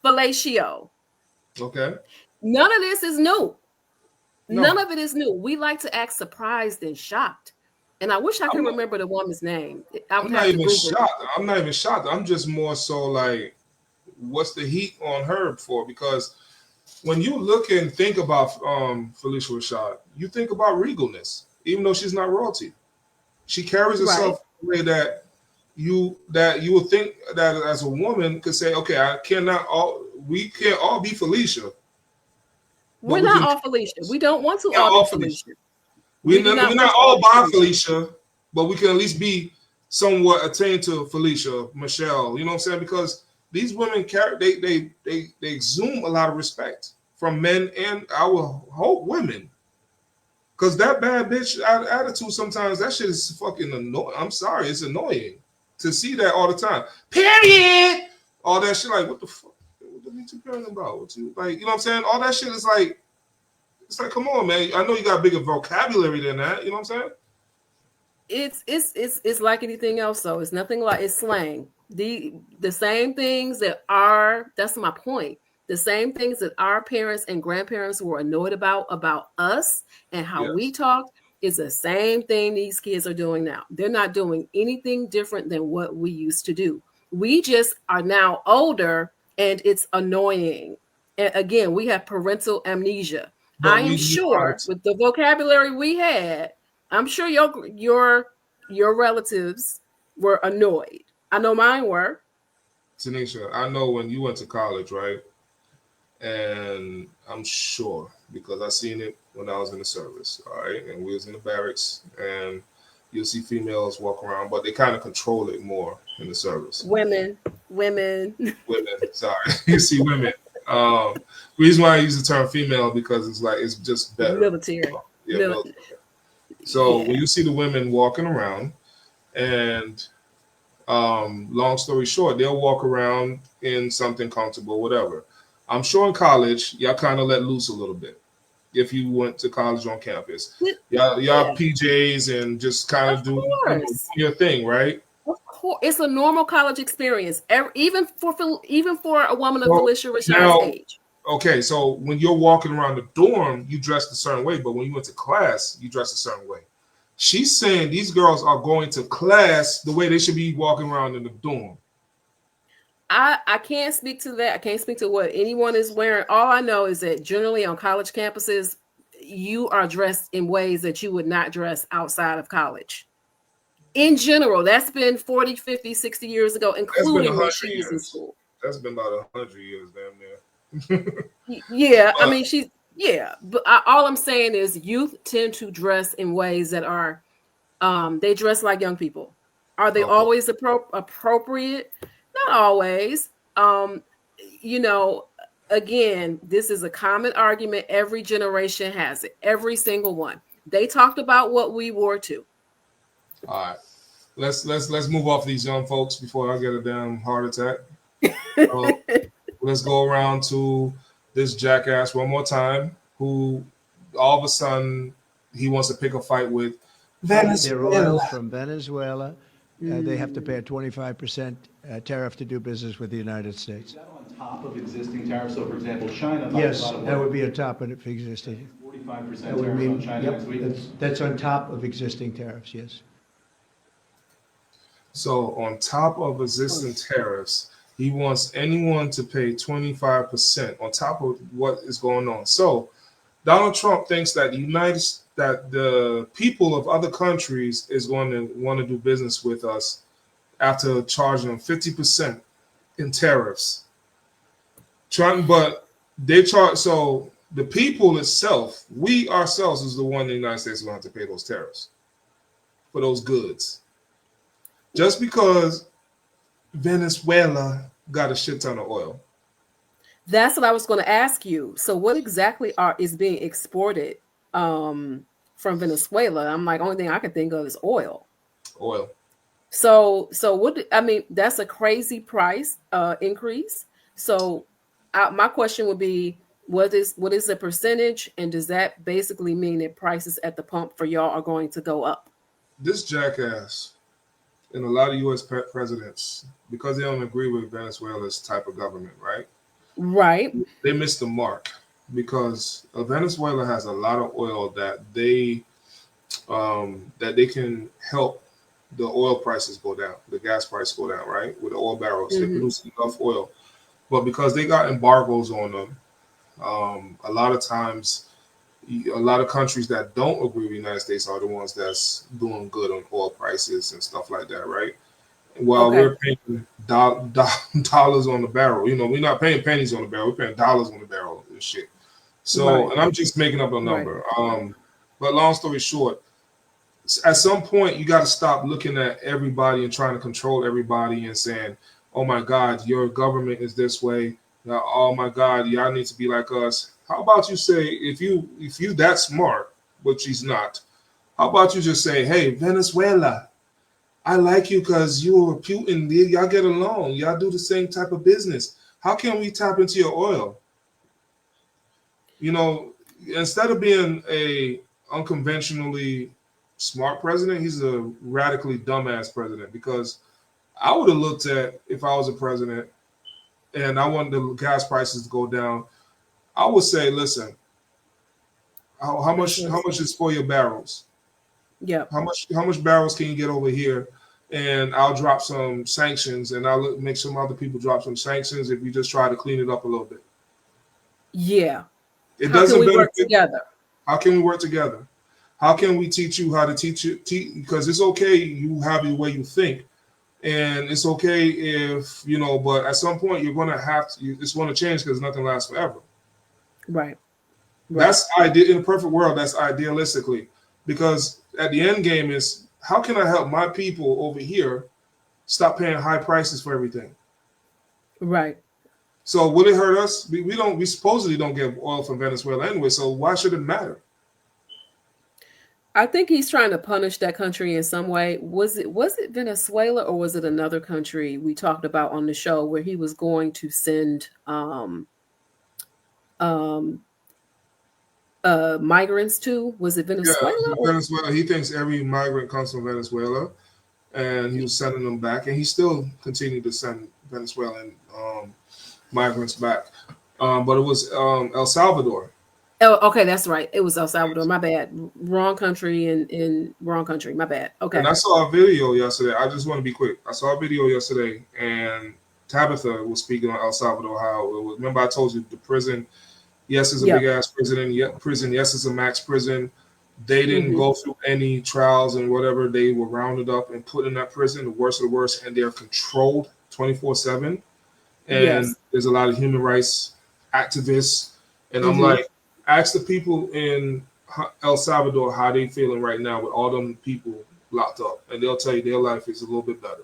E: fellatio.
F: Okay.
E: None of this is new.
F: No.
E: None of it is new. We like to act surprised and shocked. And I wish I could remember the woman's name. I would
F: I'm
E: have
F: not
E: to
F: even
E: Google
F: shocked. I'm not even shocked. I'm just more so like, what's the heat on her for? Because when you look and think about Felicia Rashad, you think about regalness, even though she's not royalty. She carries herself the way that you would think that as a woman could say, okay, we can't all be Felicia.
E: We're not all Felicia. We don't want to all be Felicia.
F: We're
E: do
F: not
E: want
F: all
E: to
F: by
E: be
F: Felicia, but we can at least be somewhat attained to Felicia, Michelle. You know what I'm saying? Because these women they exude a lot of respect from men and our hope women. Because that bad bitch attitude sometimes, that shit is fucking annoying. I'm sorry, it's annoying to see that all the time. Period. All that shit, like, what the fuck? What are you caring about? What you like? You know what I'm saying? All that shit is like, it's like, come on, man. I know you got a bigger vocabulary than that. You know what I'm saying?
E: It's like anything else, though. It's nothing like, it's slang. The same things that that's my point. The same things that our parents and grandparents were annoyed about us and how we talk is the same thing these kids are doing now. They're not doing anything different than what we used to do. We just are now older and it's annoying. And again, we have parental amnesia.
F: But
E: I am sure with the vocabulary we had, I'm sure your relatives were annoyed. I know mine were.
F: Tanisha, I know when you went to college, right? And I'm sure because I seen it when I was in the service, all right? And we was in the barracks, and you'll see females walk around, but they kind of control it more in the service.
E: Women.
F: Sorry, you see women. Reason why I use the term female because it's just better.
E: Military.
F: Military. So when you see the women walking around, and long story short, they'll walk around in something comfortable, whatever. I'm sure in college, y'all kind of let loose a little bit. If you went to college on campus, y'all PJs and just kind of do your thing, right?
E: Of course, it's a normal college experience, even for a woman of Felicia Rashad's age.
F: Okay, so when you're walking around the dorm, you dress a certain way, but when you went to class, you dress a certain way. She's saying these girls are going to class the way they should be walking around in the dorm.
E: I can't speak to that. I can't speak to what anyone is wearing. All I know is that generally on college campuses, you are dressed in ways that you would not dress outside of college. In general, that's been 40, 50, 60 years ago, including when she was in school.
F: That's been about 100 years, damn near.
E: Yeah, I mean, but all I'm saying is youth tend to dress in ways that are, they dress like young people. Are they always appropriate? Not always. Again, this is a common argument. Every generation has it. Every single one. They talked about what we wore too.
F: All right. Let's move off these young folks before I get a damn heart attack. Let's go around to this jackass one more time who all of a sudden he wants to pick a fight with Venezuela.
N: They're oil from Venezuela. They have to pay a 25% tariff to do business with the United States. Is that on top of existing tariffs? So, for example, China. Yes, that would be on top of existing. 45% tariff on China next week? That's on top of existing tariffs, yes.
F: So on top of existing tariffs, he wants anyone to pay 25% on top of what is going on. So Donald Trump thinks that the people of other countries is going to want to do business with us after charging them 50% in tariffs. But they charge. So the people itself, we ourselves, is the one in the United States who have to pay those tariffs for those goods. Just because Venezuela got a shit ton of oil.
E: That's what I was going to ask you. So what exactly is being exported from Venezuela? I'm like, only thing I can think of is oil.
F: Oil.
E: So what? I mean, that's a crazy price increase. So my question would be, what is the percentage, and does that basically mean that prices at the pump for y'all are going to go up?
F: This jackass and a lot of U.S. presidents, because they don't agree with Venezuela's type of government, right?
E: Right.
F: They missed the mark, because Venezuela has a lot of oil that they can help the oil prices go down, the gas price go down, right? With the oil barrels, they produce enough oil, but because they got embargoes on them, a lot of times, a lot of countries that don't agree with the United States are the ones that's doing good on oil prices and stuff like that, right? While we're paying dollars on the barrel, we're not paying pennies on the barrel, we're paying dollars on the barrel and shit. So, and I'm just making up a number. But long story short, at some point you got to stop looking at everybody and trying to control everybody and saying, "Oh my God, your government is this way. Now, oh my God, y'all need to be like us." How about you say, if you that smart, which he's not, how about you just say, "Hey, Venezuela, I like you because you are Putin. Y'all get along. Y'all do the same type of business. How can we tap into your oil?" Instead of being a unconventionally smart president, he's a radically dumbass president, because I would have looked at, if I was a president and I wanted the gas prices to go down, I would say, listen, how much is for your barrels?
E: Yeah.
F: How much barrels can you get over here? And I'll drop some sanctions, and I'll make some other people drop some sanctions if we just try to clean it up a little bit.
E: Yeah.
F: It
E: How
F: doesn't
E: can we work
F: benefit.
E: together?
F: How can we work together? How can we teach you how to teach you? Because it's okay, you have the way you think, and it's okay if but at some point you're going to have to. It's going to change, because nothing lasts forever.
E: Right.
F: That's ideal. In a perfect world, that's idealistically, because at the end game is, how can I help my people over here stop paying high prices for everything?
E: Right.
F: So will it hurt us? We supposedly don't get oil from Venezuela anyway, so why should it matter?
E: I think he's trying to punish that country in some way. Was it Venezuela, or was it another country we talked about on the show where he was going to send migrants to? Was it Venezuela?
F: Yeah, Venezuela. He thinks every migrant comes from Venezuela, and he was sending them back, and he still continued to send Venezuelan migrants back. But it was El Salvador.
E: Oh, okay, that's right. It was El Salvador. My bad. Wrong country in wrong country. My bad. Okay.
F: And I saw a video yesterday. I just want to be quick. I saw a video yesterday, and Tabitha was speaking on El Salvador. How it was. Remember, I told you the prison. Yes, it's a big ass prison. Yes, it's a max prison. They didn't go through any trials and whatever. They were rounded up and put in that prison, the worst of the worst, and they're controlled 24/7. And there's a lot of human rights activists, and I'm like, ask the people in El Salvador how they feeling right now with all them people locked up, and they'll tell you their life is a little bit better.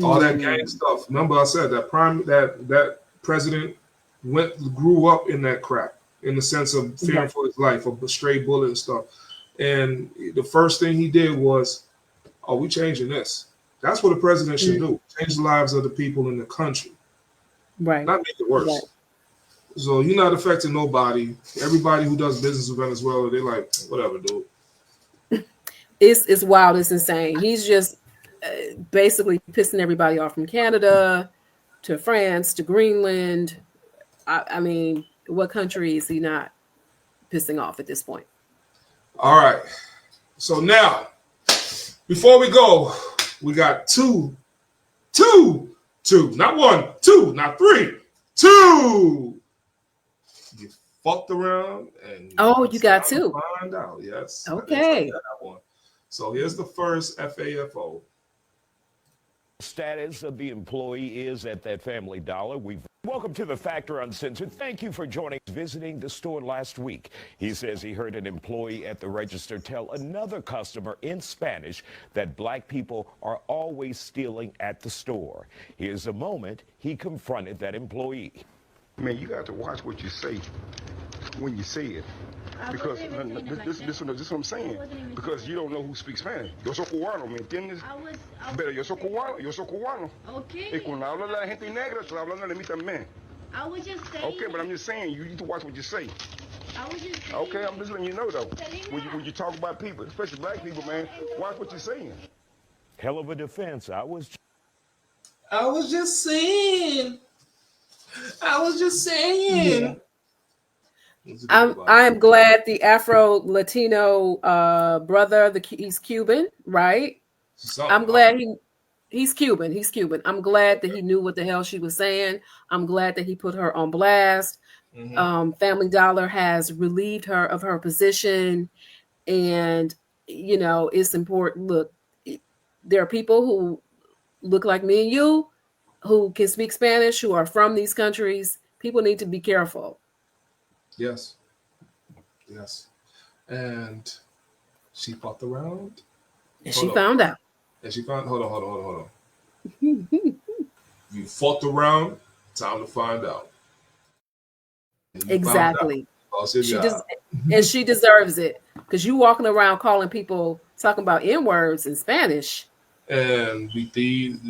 F: All that gang stuff. Remember, I said that president grew up in that crap, in the sense of fearing for his life, of a stray bullet and stuff. And the first thing he did was, "Oh, we changing this." That's what a president should do: change the lives of the people in the country,
E: right?
F: Not make it worse. Right. So you're not affecting nobody. Everybody who does business with Venezuela, they're like, whatever, dude.
E: It's wild. It's insane. He's just basically pissing everybody off, from Canada to France to Greenland. I mean, what country is he not pissing off at this point?
F: All right. So now, before we go, we got two, not one, two, not three, two. You fucked around and
E: you got two.
F: Find out, yes.
E: Okay.
F: So here's the first FAFO.
O: status of the employee is at that Family Dollar. Welcome to The Factor Uncensored. Thank you for joining us. Visiting the store last week, he says he heard an employee at the register tell another customer in Spanish that black people are always stealing at the store. Here's a moment he confronted that employee.
B: Man, you got to watch what you say when you say it. Because this is what I'm saying. Because you don't know who speaks Spanish. Yo soy cubano, ¿me entiendes? Pero yo soy cubano.
P: Okay.
B: Y cuando habla la gente negra, estoy hablando de mí también.
P: I was just saying.
B: Okay, but I'm just saying, you need to watch what you say.
P: I was just saying.
B: Okay, I'm just letting you know, though. When you talk about people, especially black people, man, watch what you're saying.
O: Hell of a defense. I was
F: just saying.
E: Yeah. I'm glad the Afro Latino brother, he's Cuban, right? I'm glad he's Cuban. He's Cuban. I'm glad that he knew what the hell she was saying. I'm glad that he put her on blast. Family Dollar has relieved her of her position, and you know it's important. Look, there are people who look like me and you, who can speak Spanish, who are from these countries. People need to be careful.
F: Yes. And she fought around.
E: And she found out.
F: And she found. Hold on. You fought around. Time to find out.
E: Exactly.
F: Out.
E: She deserves it, because you walking around calling people, talking about N-words in Spanish.
F: And we thieves,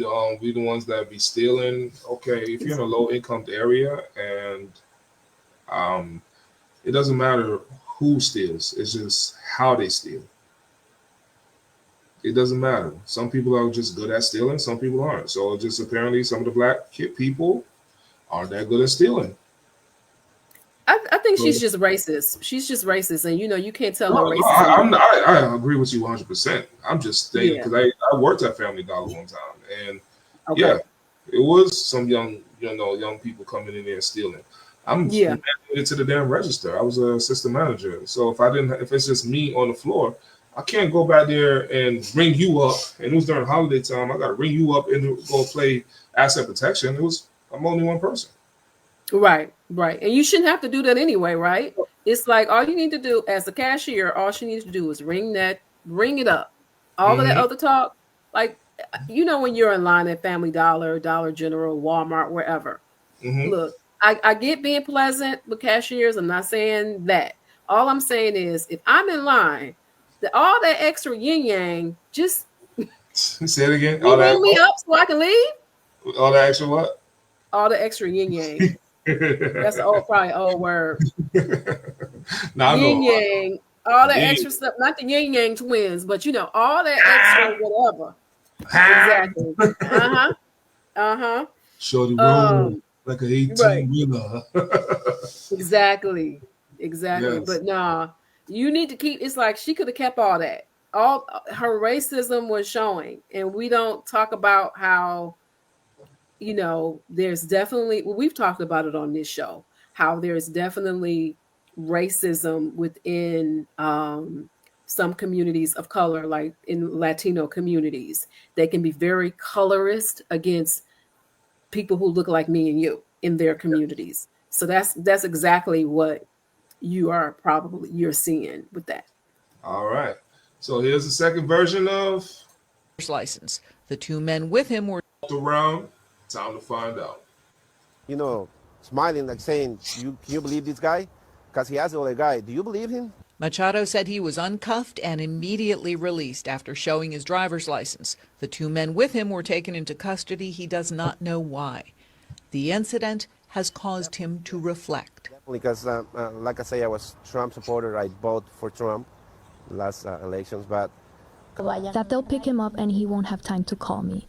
F: we the ones that be stealing. Okay, if you're in a low income area, and it doesn't matter who steals, it's just how they steal. It doesn't matter. Some people are just good at stealing, some people aren't. So just apparently some of the black people aren't that good at stealing.
E: I think she's just racist. She's just racist, and you can't tell her racist.
F: I agree with you 100%. I'm just saying, because I worked at Family Dollar one time, and yeah, it was some young people coming in there and stealing. I'm into the damn register. I was an assistant manager, so if it's just me on the floor, I can't go back there and ring you up. And it was during holiday time. I got to ring you up and go play asset protection. I'm only one person.
E: Right. And you shouldn't have to do that anyway, right? It's like all you need to do as a cashier, all she needs to do is ring it up. All of that other talk, like, when you're in line at Family Dollar, Dollar General, Walmart, wherever. Look, I get being pleasant with cashiers. I'm not saying that. All I'm saying is if I'm in line, all that extra yin yang, just
F: say it again.
E: Ring me up so I can leave.
F: All the extra what?
E: All the extra yin yang. That's probably old word. Yin yang, all the extra stuff, not the yin yang twins, but all that extra whatever. Exactly.
F: Show the road like an 18-wheeler.
E: Exactly. Yes. But nah, you need to keep. It's like she could have kept all that. All her racism was showing, and we don't talk about how. There's definitely, we've talked about it on this show, how there's definitely racism within some communities of color, like in Latino communities. They can be very colorist against people who look like me and you in their communities. So that's exactly what you're seeing with that.
F: All right. So here's the second version of
Q: license. The two men with him were
F: around. Time to find out.
R: Smiling, like saying, can you believe this guy? Because he asked the other guy, do you believe him?
Q: Machado said he was uncuffed and immediately released after showing his driver's license. The two men with him were taken into custody. He does not know why. The incident has caused him to reflect.
R: Because, like I say, I was Trump supporter. I voted for Trump last elections, but
S: that they'll pick him up and he won't have time to call me.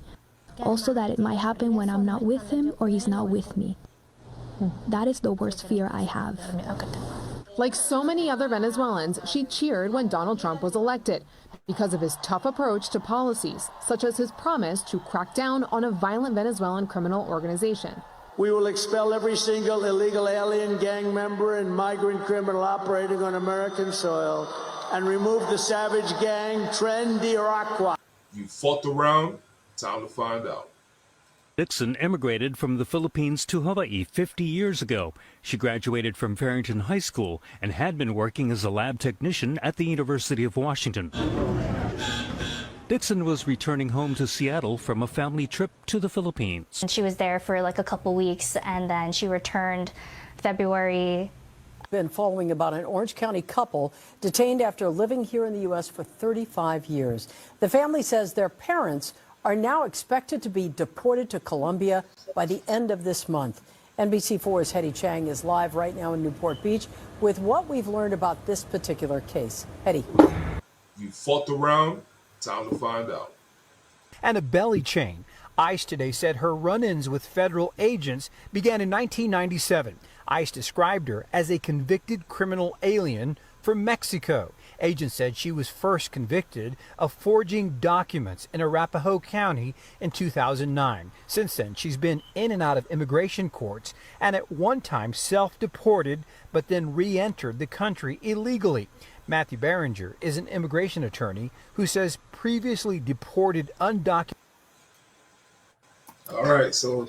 S: Also that it might happen when I'm not with him or he's not with me. That is the worst fear I have.
T: Like so many other Venezuelans, she cheered when Donald Trump was elected because of his tough approach to policies, such as his promise to crack down on a violent Venezuelan criminal organization.
U: We will expel every single illegal alien, gang member, and migrant criminal operating on American soil and remove the savage gang Tren de Aragua.
F: You fought around. Time to find out.
A: Dixon immigrated from the Philippines to Hawaii 50 years ago. She graduated from Farrington High School and had been working as a lab technician at the University of Washington. Dixon was returning home to Seattle from a family trip to the Philippines.
V: And she was there for like a couple weeks, and then she returned February.
W: Been following about an Orange County couple detained after living here in the U.S. for 35 years. The family says their parents are now expected to be deported to Colombia by the end of this month. NBC4's Hetty Chang is live right now in Newport Beach with what we've learned about this particular case. Hetty.
F: You fought around, time to find out.
X: And a belly chain. ICE today said her run-ins with federal agents began in 1997. ICE described her as a convicted criminal alien from Mexico. Agents said she was first convicted of forging documents in Arapahoe County in 2009. Since then, she's been in and out of immigration courts and at one time self-deported, but then re-entered the country illegally. Matthew Barringer is an immigration attorney who says previously deported undocumented.
F: All right, so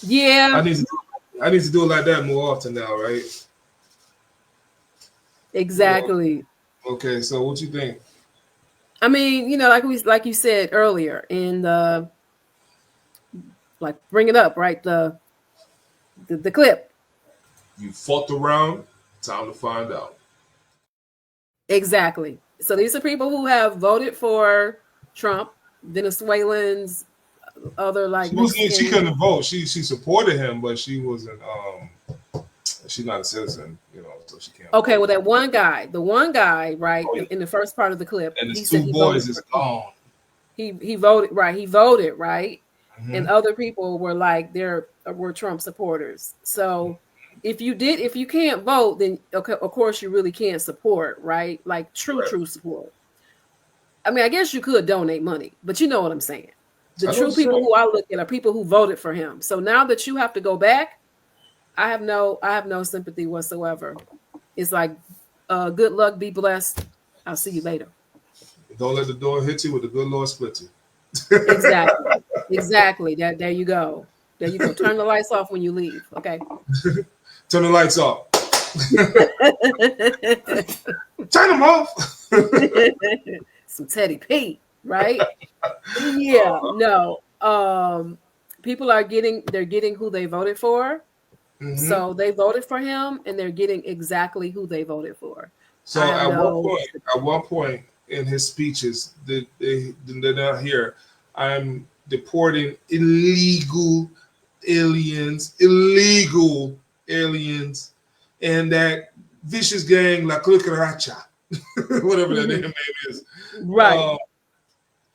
E: yeah,
F: I need to do it like that more often now, right?
E: Exactly.
F: Okay, so what you think?
E: I mean, you know, like you said earlier in the, like, bring it up, right? The clip.
F: You fought around, time to find out.
E: Exactly. So these are people who have voted for Trump, Venezuelans, other like.
F: She couldn't vote. She supported him, but she wasn't. She's not a citizen, you know, so she can't.
E: Okay, well, that one guy, right, in the first part of the clip,
F: and his two boys is gone.
E: He voted right. He voted right,
F: Mm-hmm.
E: and other people were like were Trump supporters. So if you can't vote, then okay, of course you really can't support, right? Like true support. I mean, I guess you could donate money, but you know what I'm saying. The true people who I look at are people who voted for him. So now that you have to go back, I have no sympathy whatsoever. It's like, good luck, be blessed. I'll see you later.
F: Don't let the door hit you with the good Lord split you.
E: Exactly. There you go. There you go. Turn the lights off when you leave. Okay.
F: Turn the lights off. Turn them off.
E: Some Teddy P, right? Yeah. No. People are getting who they voted for. Mm-hmm. So they voted for him, and they're getting exactly who they voted for.
F: So at one point in his speeches, they're not here. I'm deporting illegal aliens, and that vicious gang La Cucaracha, whatever that name is.
E: Right.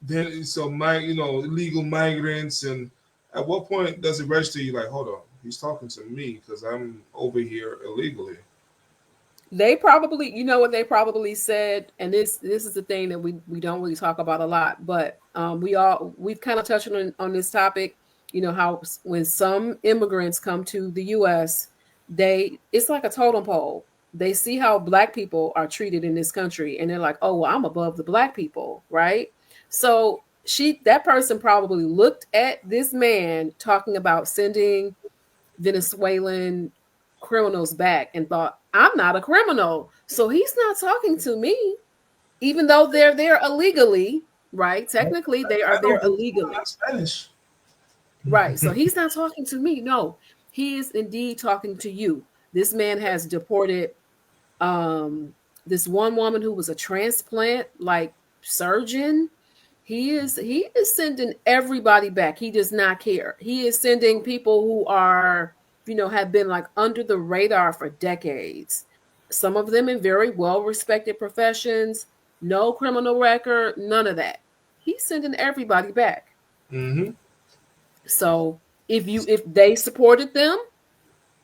F: Then illegal migrants, and at what point does it register you like, hold on, he's talking to me because I'm over here illegally?
E: They probably, you know what they probably said, and this is the thing that we don't really talk about a lot, but we've kind of touched on this topic. You know how when some immigrants come to the U.S., it's like a totem pole. They see how Black people are treated in this country, and they're like, oh, well, I'm above the Black people, right? So that person probably looked at this man talking about sending Venezuelan criminals back and thought, I'm not a criminal, so he's not talking to me, even though they're there illegally, right? Technically, they are there illegally.
F: Spanish.
E: Right. So he's not talking to me. No, he is indeed talking to you. This man has deported this one woman who was a transplant surgeon. He is sending everybody back. He does not care. He is sending people who are, have been under the radar for decades. Some of them in very well-respected professions, no criminal record, none of that. He's sending everybody back.
F: Mm-hmm.
E: So if they supported them,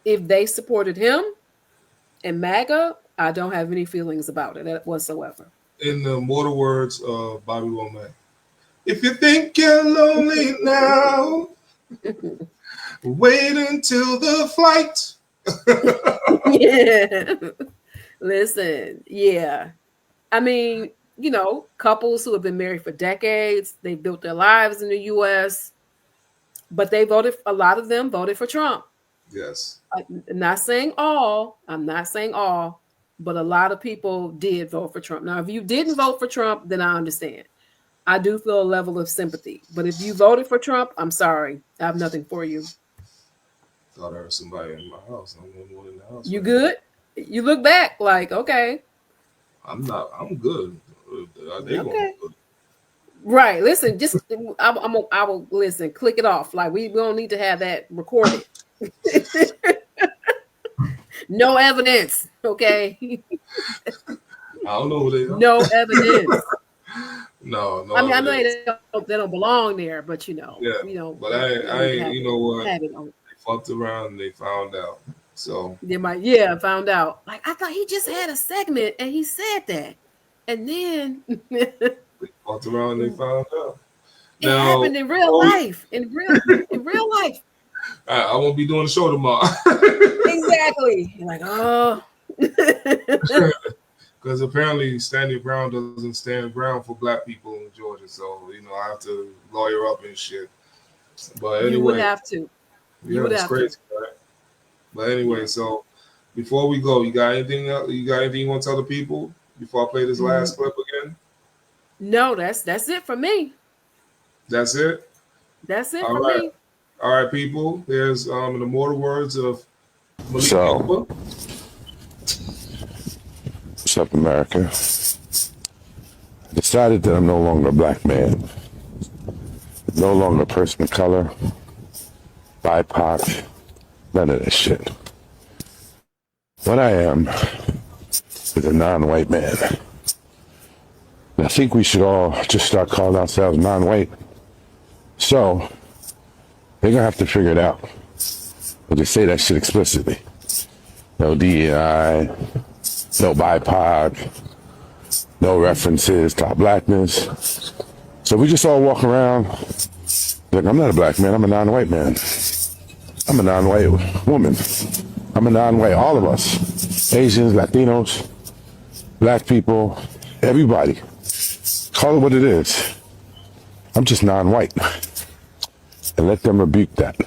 E: if they supported him and MAGA, I don't have any feelings about it whatsoever.
F: In the mortal words of Bobby Womack, if you think you're lonely now, wait until the flight.
E: Yeah. Listen, yeah. I mean, couples who have been married for decades, they built their lives in the U.S., but they voted. A lot of them voted for Trump.
F: Yes.
E: I'm not saying all, but a lot of people did vote for Trump. Now, if you didn't vote for Trump, then I understand. I do feel a level of sympathy. But if you voted for Trump, I'm sorry. I have nothing for you.
F: Thought I heard somebody in my house. I'm the only one in the house.
E: You good? You look back like, okay.
F: I'm good. They
E: Okay. Right. Listen, just I will listen, click it off. Like we don't need to have that recorded. No evidence. Okay.
F: I don't know who they are.
E: No evidence.
F: No.
E: I mean, I know they don't belong there, but
F: Yeah. But I you know what? They fucked around and they found out. So
E: they might, found out. Like I thought he just had a segment and he said that, and then
F: they fucked around and they found out.
E: It happened in real life. In real life.
F: I won't be doing the show tomorrow.
E: Exactly. You're like, oh.
F: Because apparently standing ground doesn't stand ground for black people in Georgia. So, I have to lawyer up and shit. But anyway.
E: You would have to.
F: It's crazy, right? But anyway, so before we go, you got anything else? You got anything you want to tell the people before I play this last clip again?
E: No, that's it for me.
F: That's it?
E: That's it
F: All
E: for
F: right.
E: me.
F: All right, people. There's the immortal words of Malik.
J: So, what's up, America? I decided that I'm no longer a black man, no longer a person of color, BIPOC, none of that shit. What I am is a non-white man. And I think we should all just start calling ourselves non-white. So, they're gonna have to figure it out. But just say that shit explicitly. No DEI, no BIPOC, no references to our blackness. So we just all walk around like, I'm not a black man, I'm a non-white man. I'm a non-white woman. I'm a non-white, all of us. Asians, Latinos, black people, everybody. Call it what it is. I'm just non-white. And let them rebuke that.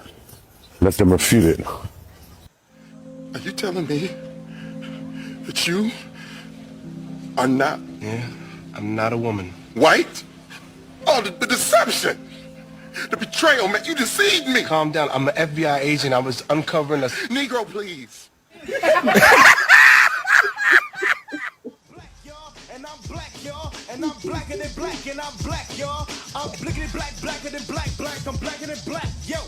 J: Let them refute it.
C: Are you telling me that you are not?
D: Yeah, I'm not a woman.
C: White? Oh, the deception. The betrayal, man. You deceived me.
D: Calm down. I'm an FBI agent. I was uncovering a...
C: Negro, please.
G: And I'm blacker than black, and I'm black, y'all. I'm blickety black, blacker than black, I'm blacker than black, yo.